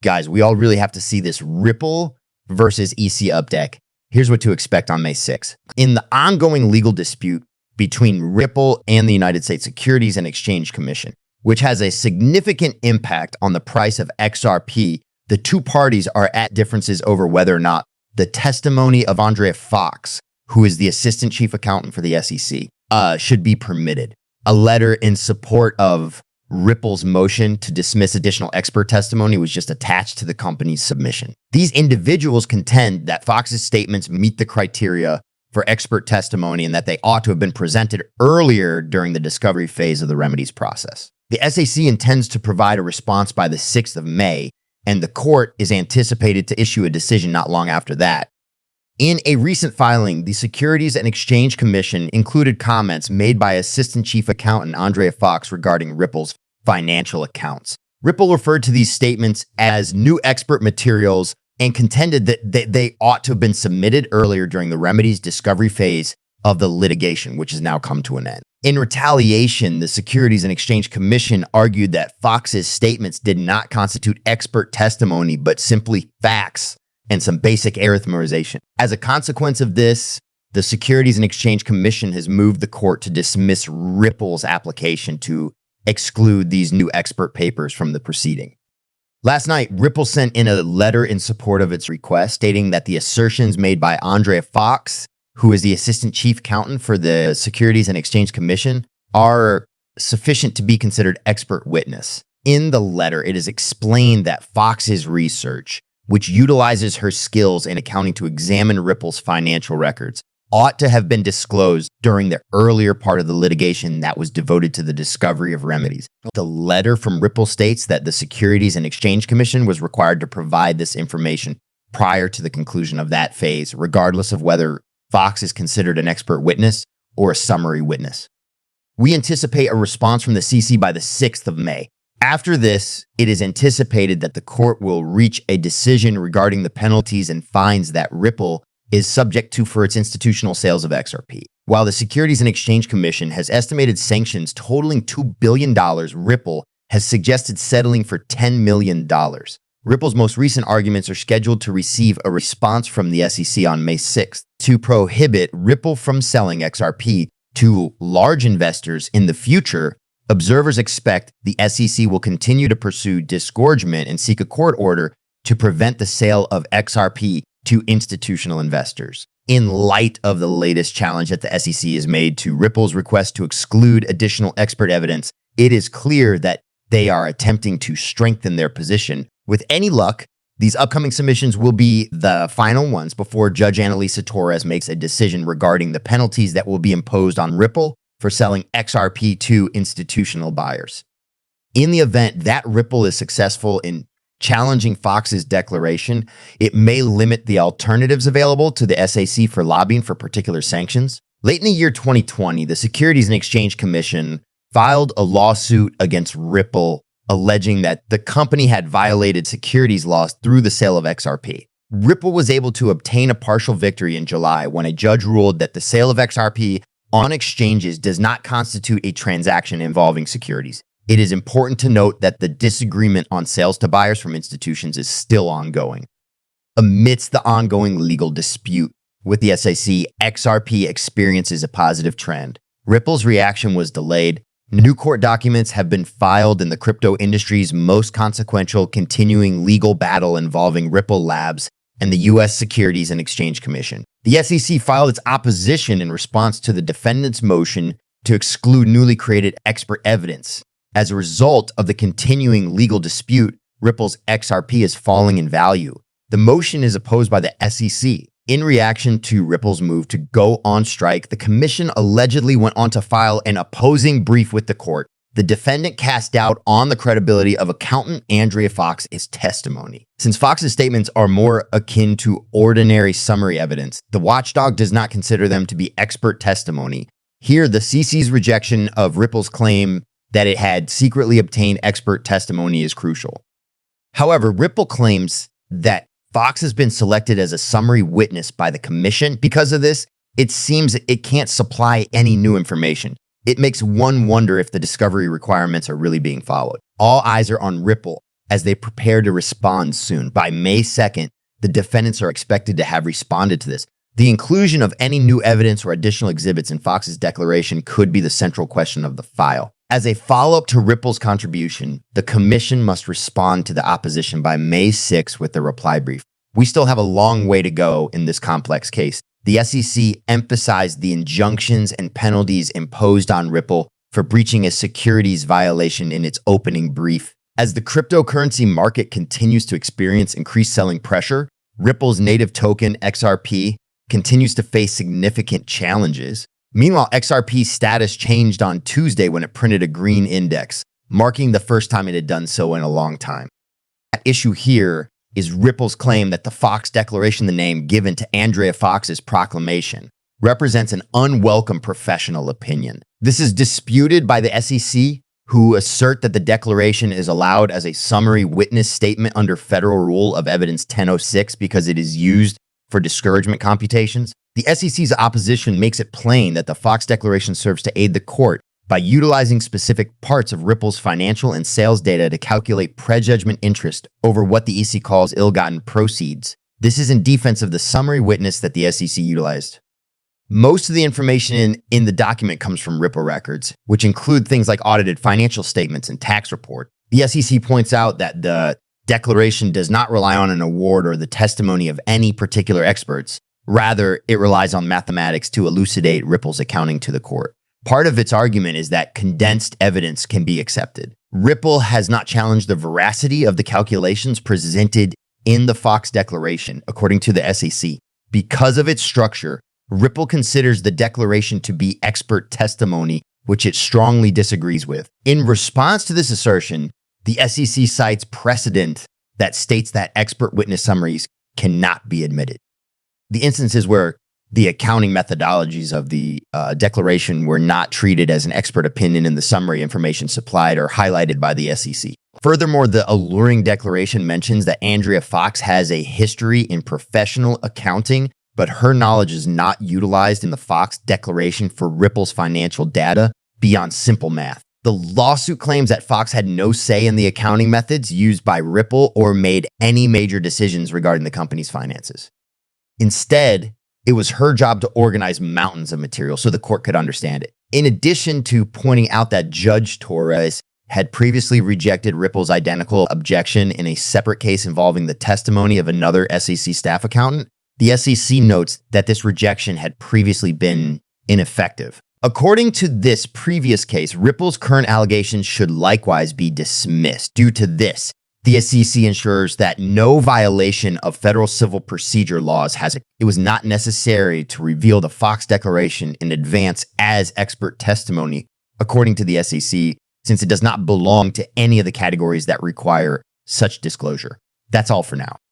Guys, we all really have to see this Ripple versus EC updeck. Here's what to expect on May 6th. In the ongoing legal dispute between Ripple and the United States Securities and Exchange Commission, which has a significant impact on the price of XRP, the two parties are at differences over whether or not the testimony of Andrea Fox, who is the assistant chief accountant for the SEC, should be permitted. A letter in support of Ripple's motion to dismiss additional expert testimony was just attached to the company's submission. These individuals contend that Fox's statements meet the criteria for expert testimony and that they ought to have been presented earlier during the discovery phase of the remedies process. The SEC intends to provide a response by the 6th of May, and the court is anticipated to issue a decision not long after that. In a recent filing, the Securities and Exchange Commission included comments made by Assistant Chief Accountant Andrea Fox regarding Ripple's financial accounts. Ripple referred to these statements as new expert materials and contended that they ought to have been submitted earlier during the remedies discovery phase of the litigation, which has now come to an end. In retaliation, the Securities and Exchange Commission argued that Fox's statements did not constitute expert testimony, but simply facts and some basic arithmetization. As a consequence of this, the Securities and Exchange Commission has moved the court to dismiss Ripple's application to exclude these new expert papers from the proceeding. Last night, Ripple sent in a letter in support of its request, stating that the assertions made by Andrea Fox, who is the assistant chief accountant for the Securities and Exchange Commission, are sufficient to be considered expert witness. In the letter, it is explained that Fox's research, which utilizes her skills in accounting to examine Ripple's financial records, ought to have been disclosed during the earlier part of the litigation that was devoted to the discovery of remedies. The letter from Ripple states that the Securities and Exchange Commission was required to provide this information prior to the conclusion of that phase, regardless of whether Fox is considered an expert witness or a summary witness. We anticipate a response from the CC by the 6th of May. After this, it is anticipated that the court will reach a decision regarding the penalties and fines that Ripple is subject to for its institutional sales of XRP. While the Securities and Exchange Commission has estimated sanctions totaling $2 billion, Ripple has suggested settling for $10 million. Ripple's most recent arguments are scheduled to receive a response from the SEC on May 6th to prohibit Ripple from selling XRP to large investors in the future. Observers expect the SEC will continue to pursue disgorgement and seek a court order to prevent the sale of XRP to institutional investors. In light of the latest challenge that the SEC has made to Ripple's request to exclude additional expert evidence, it is clear that they are attempting to strengthen their position. With any luck, these upcoming submissions will be the final ones before Judge Annalisa Torres makes a decision regarding the penalties that will be imposed on Ripple for selling XRP to institutional buyers. In the event that Ripple is successful in challenging Fox's declaration, it may limit the alternatives available to the SEC for lobbying for particular sanctions. Late in the year 2020, the Securities and Exchange Commission filed a lawsuit against Ripple, alleging that the company had violated securities laws through the sale of XRP. Ripple was able to obtain a partial victory in July when a judge ruled that the sale of XRP on exchanges does not constitute a transaction involving securities. It is important to note that the disagreement on sales to buyers from institutions is still ongoing. Amidst the ongoing legal dispute with the SEC, XRP experiences a positive trend. Ripple's reaction was delayed. New court documents have been filed in the crypto industry's most consequential continuing legal battle involving Ripple Labs and the U.S. Securities and Exchange Commission. The SEC filed its opposition in response to the defendant's motion to exclude newly created expert evidence. As a result of the continuing legal dispute, Ripple's XRP is falling in value. The motion is opposed by the SEC. In reaction to Ripple's move to go on strike, the commission allegedly went on to file an opposing brief with the court. The defendant cast doubt on the credibility of accountant Andrea Fox's testimony. Since Fox's statements are more akin to ordinary summary evidence, the watchdog does not consider them to be expert testimony. Here, the CC's rejection of Ripple's claim that it had secretly obtained expert testimony is crucial. However, Ripple claims that Fox has been selected as a summary witness by the commission. Because of this, it seems it can't supply any new information. It makes one wonder if the discovery requirements are really being followed. All eyes are on Ripple as they prepare to respond soon. By May 2nd, the defendants are expected to have responded to this. The inclusion of any new evidence or additional exhibits in Fox's declaration could be the central question of the file. As a follow-up to Ripple's contribution, the commission must respond to the opposition by May 6 with a reply brief. We still have a long way to go in this complex case. The SEC emphasized the injunctions and penalties imposed on Ripple for breaching a securities violation in its opening brief. As the cryptocurrency market continues to experience increased selling pressure, Ripple's native token, XRP, continues to face significant challenges. Meanwhile, XRP's status changed on Tuesday when it printed a green index, marking the first time it had done so in a long time. At issue here is Ripple's claim that the Fox Declaration, the name given to Andrea Fox's proclamation, represents an unwelcome professional opinion. This is disputed by the SEC, who assert that the declaration is allowed as a summary witness statement under Federal Rule of Evidence 1006 because it is used for discouragement computations. The SEC's opposition makes it plain that the Fox Declaration serves to aid the court by utilizing specific parts of Ripple's financial and sales data to calculate prejudgment interest over what the EC calls ill-gotten proceeds. This is in defense of the summary witness that the SEC utilized. Most of the information in the document comes from Ripple records, which include things like audited financial statements and tax report. The SEC points out that the declaration does not rely on an award or the testimony of any particular experts. Rather, it relies on mathematics to elucidate Ripple's accounting to the court. Part of its argument is that condensed evidence can be accepted. Ripple has not challenged the veracity of the calculations presented in the Fox Declaration, according to the SEC. Because of its structure, Ripple considers the declaration to be expert testimony, which it strongly disagrees with. In response to this assertion, the SEC cites precedent that states that expert witness summaries cannot be admitted. The instances where the accounting methodologies of the declaration were not treated as an expert opinion in the summary information supplied or highlighted by the SEC. Furthermore, the alluring declaration mentions that Andrea Fox has a history in professional accounting, but her knowledge is not utilized in the Fox Declaration for Ripple's financial data beyond simple math. The lawsuit claims that Fox had no say in the accounting methods used by Ripple or made any major decisions regarding the company's finances. Instead, it was her job to organize mountains of material so the court could understand it. In addition to pointing out that Judge Torres had previously rejected Ripple's identical objection in a separate case involving the testimony of another SEC staff accountant, the SEC notes that this rejection had previously been ineffective. According to this previous case, Ripple's current allegations should likewise be dismissed. Due to this, the SEC ensures that no violation of federal civil procedure laws has occurred. It was not necessary to reveal the Fox Declaration in advance as expert testimony, according to the SEC, since it does not belong to any of the categories that require such disclosure. That's all for now.